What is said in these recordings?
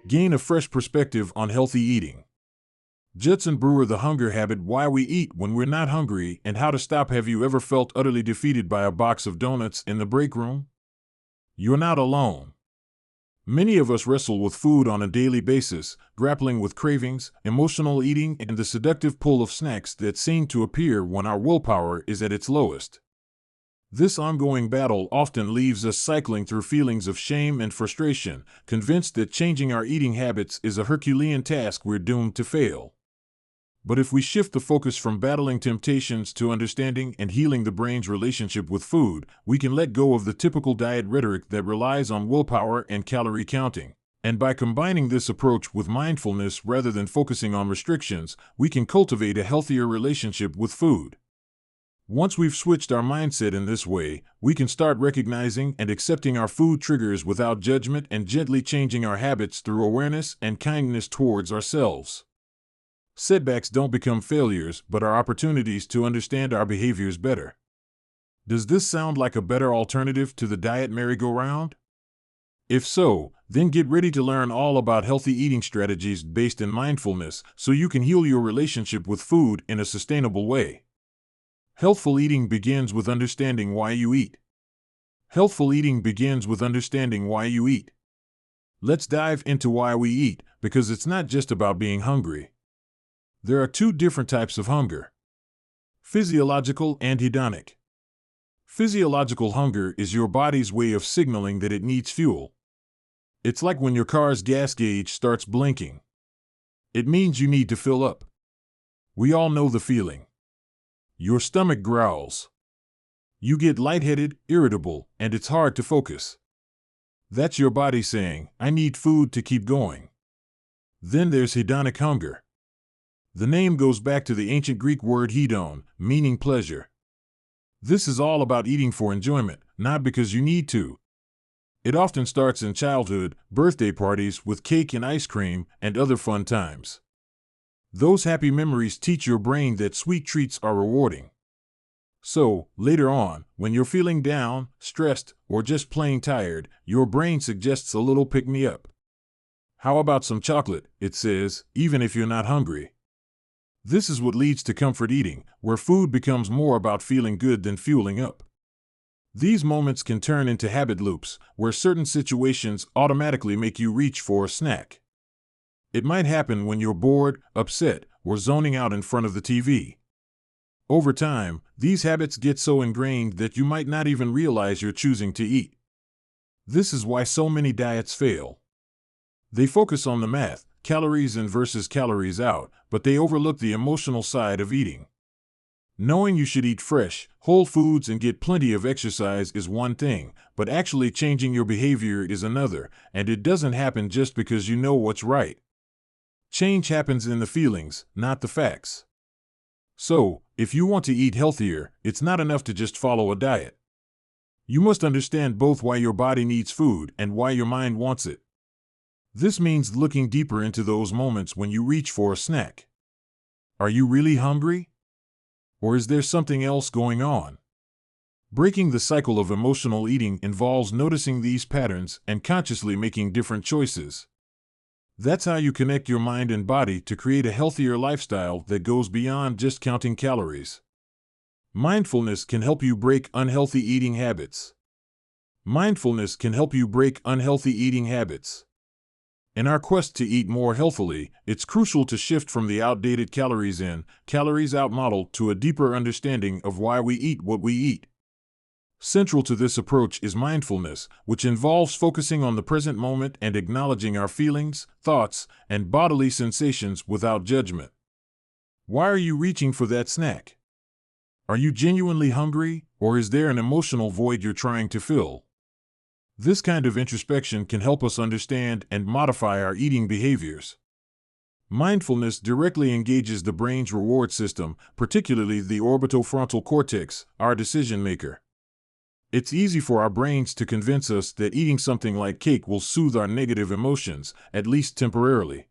Gain a fresh perspective on healthy eating. Judson Brewer, The Hunger Habit: Why We Eat When We're Not Hungry and How to Stop. Have you ever felt utterly defeated by a box of donuts in the break room? You're not alone. Many of us wrestle with food on a daily basis, grappling with cravings, emotional eating, and the seductive pull of snacks that seem to appear when our willpower is at its lowest. This ongoing battle often leaves us cycling through feelings of shame and frustration, convinced that changing our eating habits is a Herculean task we're doomed to fail. But if we shift the focus from battling temptations to understanding and healing the brain's relationship with food, we can let go of the typical diet rhetoric that relies on willpower and calorie counting. And by combining this approach with mindfulness rather than focusing on restrictions, we can cultivate a healthier relationship with food. Once we've switched our mindset in this way, we can start recognizing and accepting our food triggers without judgment and gently changing our habits through awareness and kindness towards ourselves. Setbacks don't become failures, but are opportunities to understand our behaviors better. Does this sound like a better alternative to the diet merry-go-round? If so, then get ready to learn all about healthy eating strategies based in mindfulness so you can heal your relationship with food in a sustainable way. Healthful eating begins with understanding why you eat. Healthful eating begins with understanding why you eat. Let's dive into why we eat, because it's not just about being hungry. There are two different types of hunger: physiological and hedonic. Physiological hunger is your body's way of signaling that it needs fuel. It's like when your car's gas gauge starts blinking. It means you need to fill up. We all know the feeling. Your stomach growls. You get lightheaded, irritable, and it's hard to focus. That's your body saying, "I need food to keep going." Then there's hedonic hunger. The name goes back to the ancient Greek word hedon, meaning pleasure. This is all about eating for enjoyment, not because you need to. It often starts in childhood, birthday parties with cake and ice cream, and other fun times. Those happy memories teach your brain that sweet treats are rewarding. So, later on, when you're feeling down, stressed, or just plain tired, your brain suggests a little pick-me-up. How about some chocolate, it says, even if you're not hungry. This is what leads to comfort eating, where food becomes more about feeling good than fueling up. These moments can turn into habit loops, where certain situations automatically make you reach for a snack. It might happen when you're bored, upset, or zoning out in front of the TV. Over time, these habits get so ingrained that you might not even realize you're choosing to eat. This is why so many diets fail. They focus on the math, calories in versus calories out, but they overlook the emotional side of eating. Knowing you should eat fresh, whole foods and get plenty of exercise is one thing, but actually changing your behavior is another, and it doesn't happen just because you know what's right. Change happens in the feelings, not the facts. So, if you want to eat healthier, it's not enough to just follow a diet. You must understand both why your body needs food and why your mind wants it. This means looking deeper into those moments when you reach for a snack. Are you really hungry? Or is there something else going on? Breaking the cycle of emotional eating involves noticing these patterns and consciously making different choices. That's how you connect your mind and body to create a healthier lifestyle that goes beyond just counting calories. Mindfulness can help you break unhealthy eating habits. Mindfulness can help you break unhealthy eating habits. In our quest to eat more healthily, it's crucial to shift from the outdated calories in, calories out model to a deeper understanding of why we eat what we eat. Central to this approach is mindfulness, which involves focusing on the present moment and acknowledging our feelings, thoughts, and bodily sensations without judgment. Why are you reaching for that snack? Are you genuinely hungry, or is there an emotional void you're trying to fill? This kind of introspection can help us understand and modify our eating behaviors. Mindfulness directly engages the brain's reward system, particularly the orbitofrontal cortex, our decision maker. It's easy for our brains to convince us that eating something like cake will soothe our negative emotions, at least temporarily.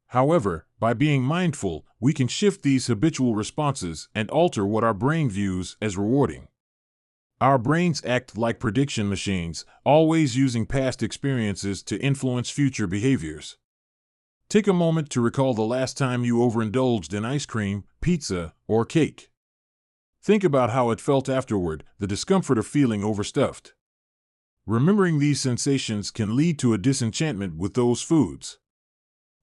However, by being mindful, we can shift these habitual responses and alter what our brain views as rewarding. Our brains act like prediction machines, always using past experiences to influence future behaviors. Take a moment to recall the last time you overindulged in ice cream, pizza, or cake. Think about how it felt afterward, the discomfort of feeling overstuffed. Remembering these sensations can lead to a disenchantment with those foods.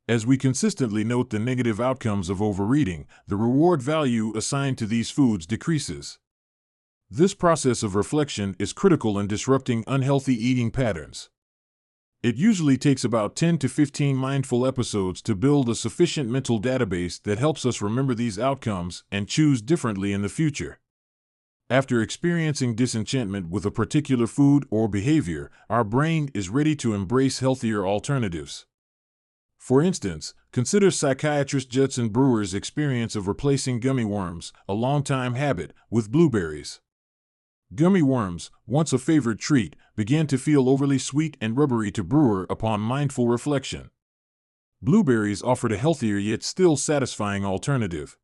As we consistently note the negative outcomes of overeating, the reward value assigned to these foods decreases. This process of reflection is critical in disrupting unhealthy eating patterns. It usually takes about 10 to 15 mindful episodes to build a sufficient mental database that helps us remember these outcomes and choose differently in the future. After experiencing disenchantment with a particular food or behavior, our brain is ready to embrace healthier alternatives. For instance, consider psychiatrist Judson Brewer's experience of replacing gummy worms, a longtime habit, with blueberries. Gummy worms, once a favored treat, began to feel overly sweet and rubbery to Brewer upon mindful reflection. Blueberries offered a healthier yet still satisfying alternative.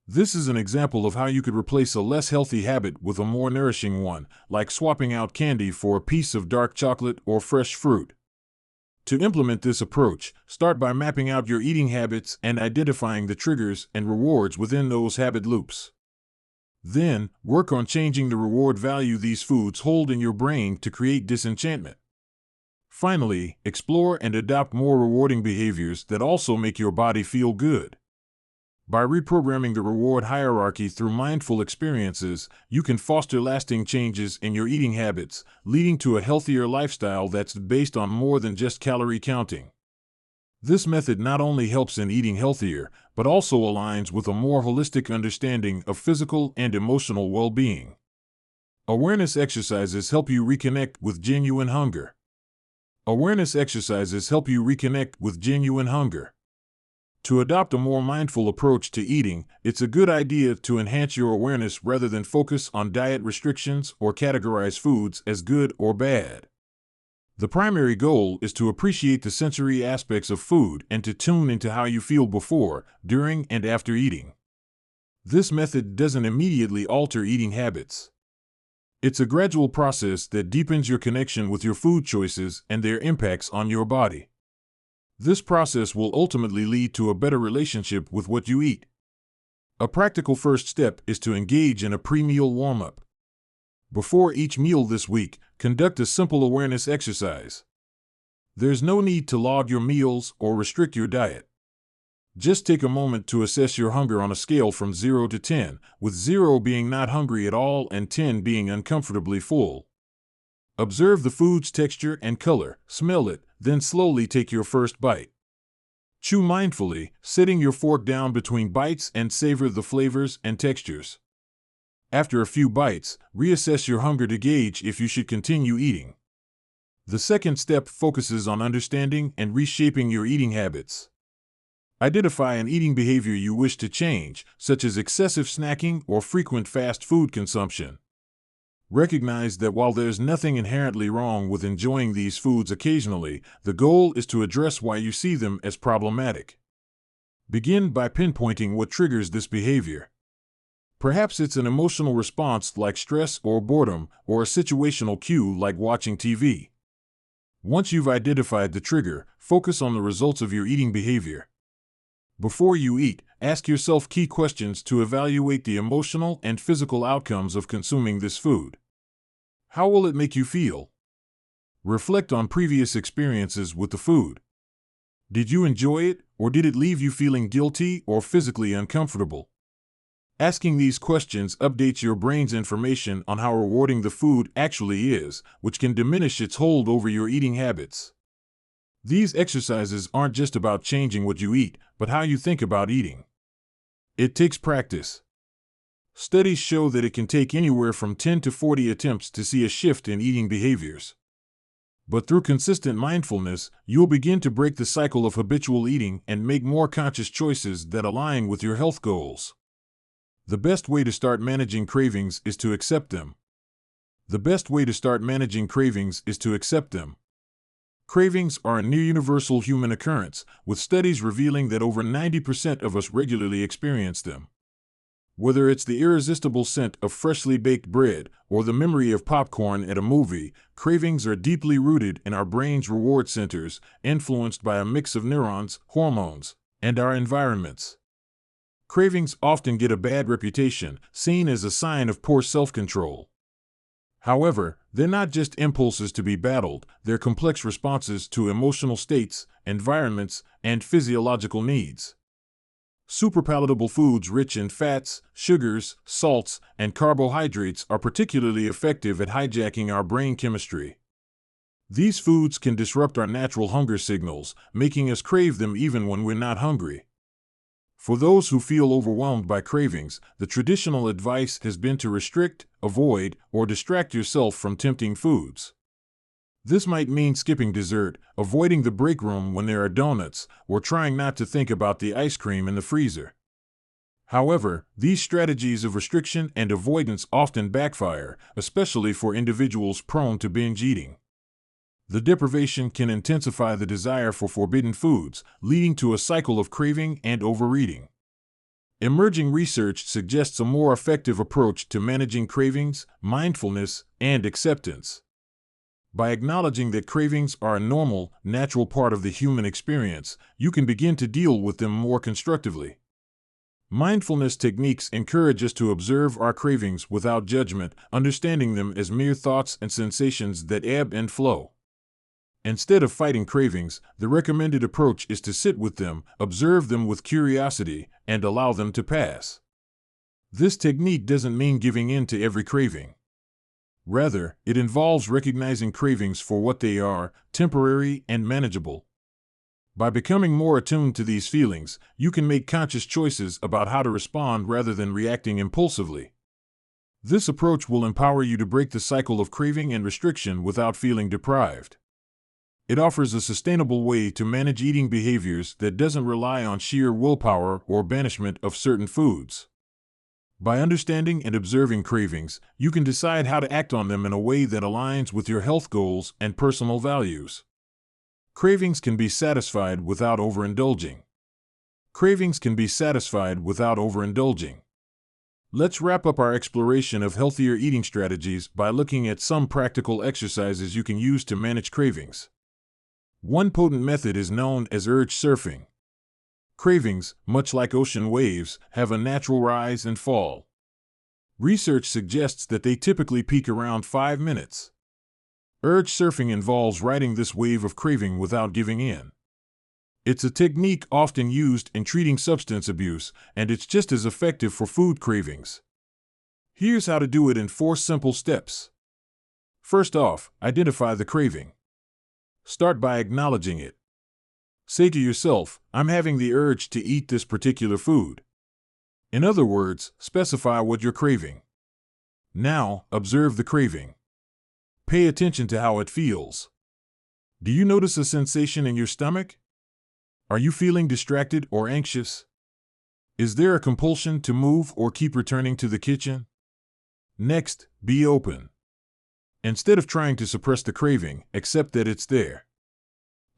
This is an example of how you could replace a less healthy habit with a more nourishing one, like swapping out candy for a piece of dark chocolate or fresh fruit. To implement this approach, start by mapping out your eating habits and identifying the triggers and rewards within those habit loops. Then, work on changing the reward value these foods hold in your brain to create disenchantment. Finally, explore and adopt more rewarding behaviors that also make your body feel good. By reprogramming the reward hierarchy through mindful experiences, you can foster lasting changes in your eating habits, leading to a healthier lifestyle that's based on more than just calorie counting. This method not only helps in eating healthier, but also aligns with a more holistic understanding of physical and emotional well-being. Awareness exercises help you reconnect with genuine hunger. Awareness exercises help you reconnect with genuine hunger. To adopt a more mindful approach to eating, it's a good idea to enhance your awareness rather than focus on diet restrictions or categorize foods as good or bad. The primary goal is to appreciate the sensory aspects of food and to tune into how you feel before, during, and after eating. This method doesn't immediately alter eating habits. It's a gradual process that deepens your connection with your food choices and their impacts on your body. This process will ultimately lead to a better relationship with what you eat. A practical first step is to engage in a pre-meal warm-up. Before each meal this week, conduct a simple awareness exercise. There's no need to log your meals or restrict your diet. Just take a moment to assess your hunger on a scale from 0 to 10, with 0 being not hungry at all and 10 being uncomfortably full. Observe the food's texture and color, smell it, then slowly take your first bite. Chew mindfully, setting your fork down between bites and savor the flavors and textures. After a few bites, reassess your hunger to gauge if you should continue eating. The second step focuses on understanding and reshaping your eating habits. Identify an eating behavior you wish to change, such as excessive snacking or frequent fast food consumption. Recognize that while there's nothing inherently wrong with enjoying these foods occasionally, the goal is to address why you see them as problematic. Begin by pinpointing what triggers this behavior. Perhaps it's an emotional response like stress or boredom, or a situational cue like watching TV. Once you've identified the trigger, focus on the results of your eating behavior. Before you eat, ask yourself key questions to evaluate the emotional and physical outcomes of consuming this food. How will it make you feel? Reflect on previous experiences with the food. Did you enjoy it, or did it leave you feeling guilty or physically uncomfortable? Asking these questions updates your brain's information on how rewarding the food actually is, which can diminish its hold over your eating habits. These exercises aren't just about changing what you eat, but how you think about eating. It takes practice. Studies show that it can take anywhere from 10 to 40 attempts to see a shift in eating behaviors. But through consistent mindfulness, you'll begin to break the cycle of habitual eating and make more conscious choices that align with your health goals. The best way to start managing cravings is to accept them. Cravings are a near-universal human occurrence, with studies revealing that over 90% of us regularly experience them. Whether it's the irresistible scent of freshly baked bread or the memory of popcorn at a movie, cravings are deeply rooted in our brain's reward centers, influenced by a mix of neurons, hormones, and our environments. Cravings often get a bad reputation, seen as a sign of poor self-control. However, they're not just impulses to be battled, they're complex responses to emotional states, environments, and physiological needs. Superpalatable foods rich in fats, sugars, salts, and carbohydrates are particularly effective at hijacking our brain chemistry. These foods can disrupt our natural hunger signals, making us crave them even when we're not hungry. For those who feel overwhelmed by cravings, the traditional advice has been to restrict, avoid, or distract yourself from tempting foods. This might mean skipping dessert, avoiding the break room when there are donuts, or trying not to think about the ice cream in the freezer. However, these strategies of restriction and avoidance often backfire, especially for individuals prone to binge eating. The deprivation can intensify the desire for forbidden foods, leading to a cycle of craving and overeating. Emerging research suggests a more effective approach to managing cravings, mindfulness, and acceptance. By acknowledging that cravings are a normal, natural part of the human experience, you can begin to deal with them more constructively. Mindfulness techniques encourage us to observe our cravings without judgment, understanding them as mere thoughts and sensations that ebb and flow. Instead of fighting cravings, the recommended approach is to sit with them, observe them with curiosity, and allow them to pass. This technique doesn't mean giving in to every craving. Rather, it involves recognizing cravings for what they are, temporary and manageable. By becoming more attuned to these feelings, you can make conscious choices about how to respond rather than reacting impulsively. This approach will empower you to break the cycle of craving and restriction without feeling deprived. It offers a sustainable way to manage eating behaviors that doesn't rely on sheer willpower or banishment of certain foods. By understanding and observing cravings, you can decide how to act on them in a way that aligns with your health goals and personal values. Cravings can be satisfied without overindulging. Cravings can be satisfied without overindulging. Let's wrap up our exploration of healthier eating strategies by looking at some practical exercises you can use to manage cravings. One potent method is known as urge surfing. Cravings, much like ocean waves, have a natural rise and fall. Research suggests that they typically peak around 5 minutes. Urge surfing involves riding this wave of craving without giving in. It's a technique often used in treating substance abuse, and it's just as effective for food cravings. Here's how to do it in 4 simple steps. First off, identify the craving. Start by acknowledging it. Say to yourself, I'm having the urge to eat this particular food. In other words, specify what you're craving. Now, observe the craving. Pay attention to how it feels. Do you notice a sensation in your stomach? Are you feeling distracted or anxious? Is there a compulsion to move or keep returning to the kitchen? Next, be open. Instead of trying to suppress the craving, accept that it's there.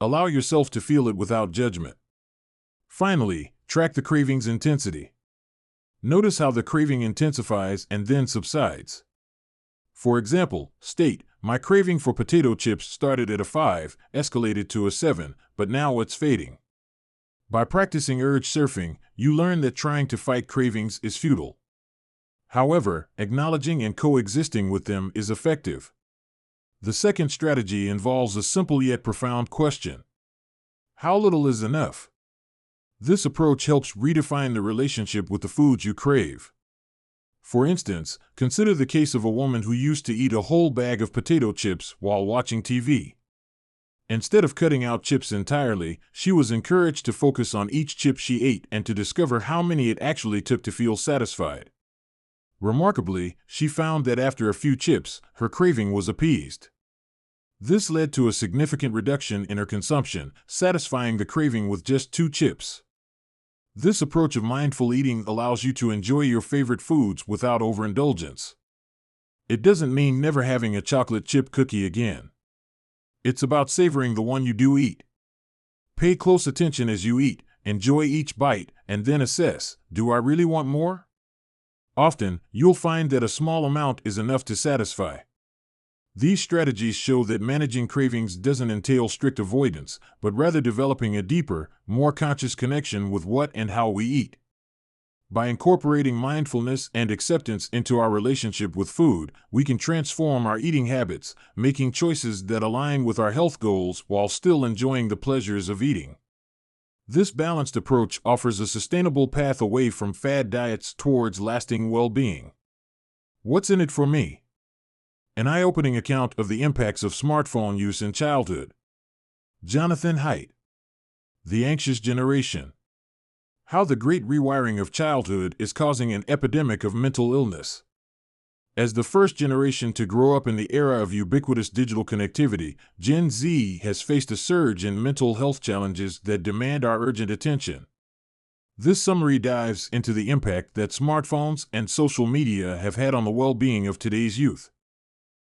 Allow yourself to feel it without judgment. Finally, track the craving's intensity. Notice how the craving intensifies and then subsides. For example, state, my craving for potato chips started at a 5, escalated to a 7, but now it's fading. By practicing urge surfing, you learn that trying to fight cravings is futile. However, acknowledging and coexisting with them is effective. The second strategy involves a simple yet profound question. How little is enough? This approach helps redefine the relationship with the foods you crave. For instance, consider the case of a woman who used to eat a whole bag of potato chips while watching TV. Instead of cutting out chips entirely, she was encouraged to focus on each chip she ate and to discover how many it actually took to feel satisfied. Remarkably, she found that after a few chips, her craving was appeased. This led to a significant reduction in her consumption, satisfying the craving with just 2 chips. This approach of mindful eating allows you to enjoy your favorite foods without overindulgence. It doesn't mean never having a chocolate chip cookie again. It's about savoring the one you do eat. Pay close attention as you eat, enjoy each bite, and then assess, do I really want more? Often, you'll find that a small amount is enough to satisfy. These strategies show that managing cravings doesn't entail strict avoidance, but rather developing a deeper, more conscious connection with what and how we eat. By incorporating mindfulness and acceptance into our relationship with food, we can transform our eating habits, making choices that align with our health goals while still enjoying the pleasures of eating. This balanced approach offers a sustainable path away from fad diets towards lasting well-being. What's in it for me? An eye-opening account of the impacts of smartphone use in childhood. Jonathan Haidt. The Anxious Generation. How the Great Rewiring of Childhood is Causing an Epidemic of Mental Illness. As the first generation to grow up in the era of ubiquitous digital connectivity, Gen Z has faced a surge in mental health challenges that demand our urgent attention. This summary dives into the impact that smartphones and social media have had on the well-being of today's youth.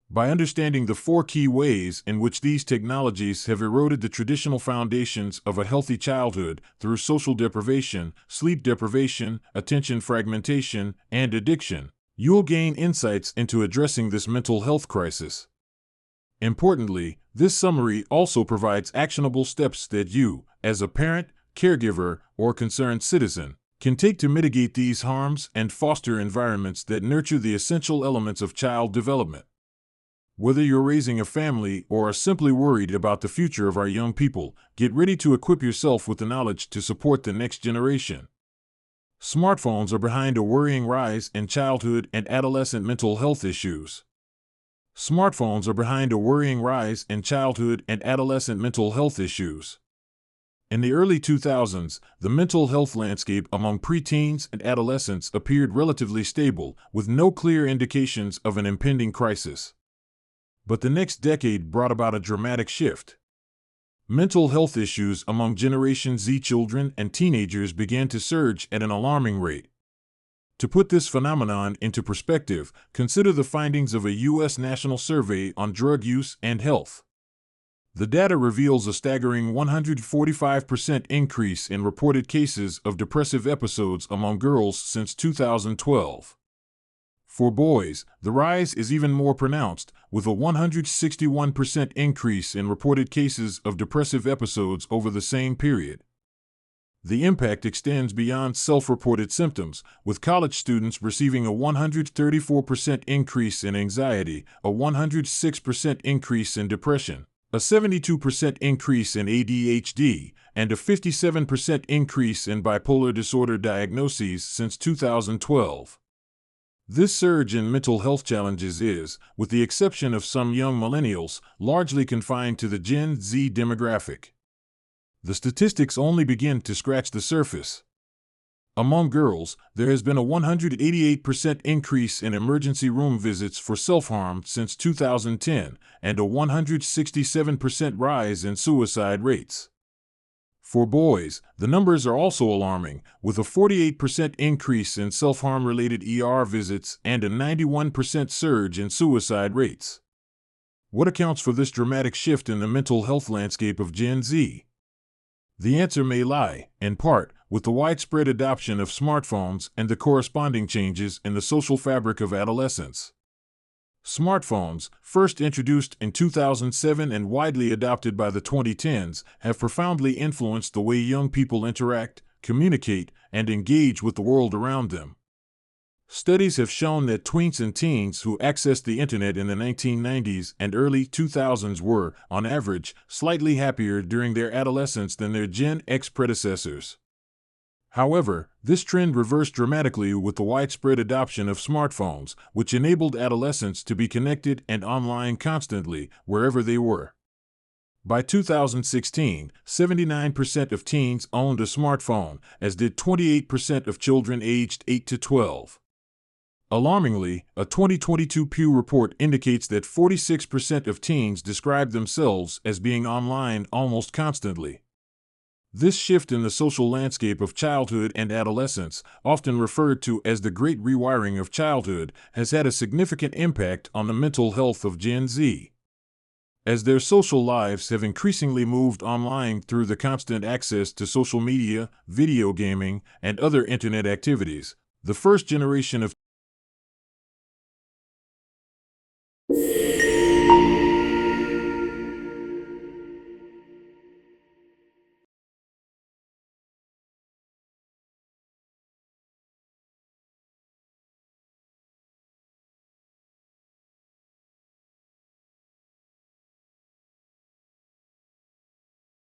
By understanding the 4 key ways in which these technologies have eroded the traditional foundations of a healthy childhood through social deprivation, sleep deprivation, attention fragmentation, and addiction, you'll gain insights into addressing this mental health crisis. Importantly, this summary also provides actionable steps that you, as a parent, caregiver, or concerned citizen, can take to mitigate these harms and foster environments that nurture the essential elements of child development. Whether you're raising a family or are simply worried about the future of our young people, get ready to equip yourself with the knowledge to support the next generation. Smartphones are behind a worrying rise in childhood and adolescent mental health issues. Smartphones are behind a worrying rise in childhood and adolescent mental health issues. In the early 2000s, the mental health landscape among preteens and adolescents appeared relatively stable, with no clear indications of an impending crisis. But the next decade brought about a dramatic shift. Mental health issues among Generation Z children and teenagers began to surge at an alarming rate. To put this phenomenon into perspective, consider the findings of a U.S. national survey on drug use and health. The data reveals a staggering 145% increase in reported cases of depressive episodes among girls since 2012. For boys, the rise is even more pronounced, with a 161% increase in reported cases of depressive episodes over the same period. The impact extends beyond self-reported symptoms, with college students receiving a 134% increase in anxiety, a 106% increase in depression, a 72% increase in ADHD, and a 57% increase in bipolar disorder diagnoses since 2012. This surge in mental health challenges is, with the exception of some young millennials, largely confined to the Gen Z demographic. The statistics only begin to scratch the surface. Among girls, there has been a 188% increase in emergency room visits for self-harm since 2010, and a 167% rise in suicide rates. For boys, the numbers are also alarming, with a 48% increase in self-harm-related ER visits and a 91% surge in suicide rates. What accounts for this dramatic shift in the mental health landscape of Gen Z? The answer may lie, in part, with the widespread adoption of smartphones and the corresponding changes in the social fabric of adolescence. Smartphones, first introduced in 2007 and widely adopted by the 2010s, have profoundly influenced the way young people interact, communicate, and engage with the world around them. Studies have shown that tweens and teens who accessed the internet in the 1990s and early 2000s were, on average, slightly happier during their adolescence than their Gen X predecessors. However, this trend reversed dramatically with the widespread adoption of smartphones, which enabled adolescents to be connected and online constantly, wherever they were. By 2016, 79% of teens owned a smartphone, as did 28% of children aged 8 to 12. Alarmingly, a 2022 Pew report indicates that 46% of teens describe themselves as being online almost constantly. This shift in the social landscape of childhood and adolescence, often referred to as the Great Rewiring of Childhood, has had a significant impact on the mental health of Gen Z. As their social lives have increasingly moved online through the constant access to social media, video gaming, and other internet activities, the first generation of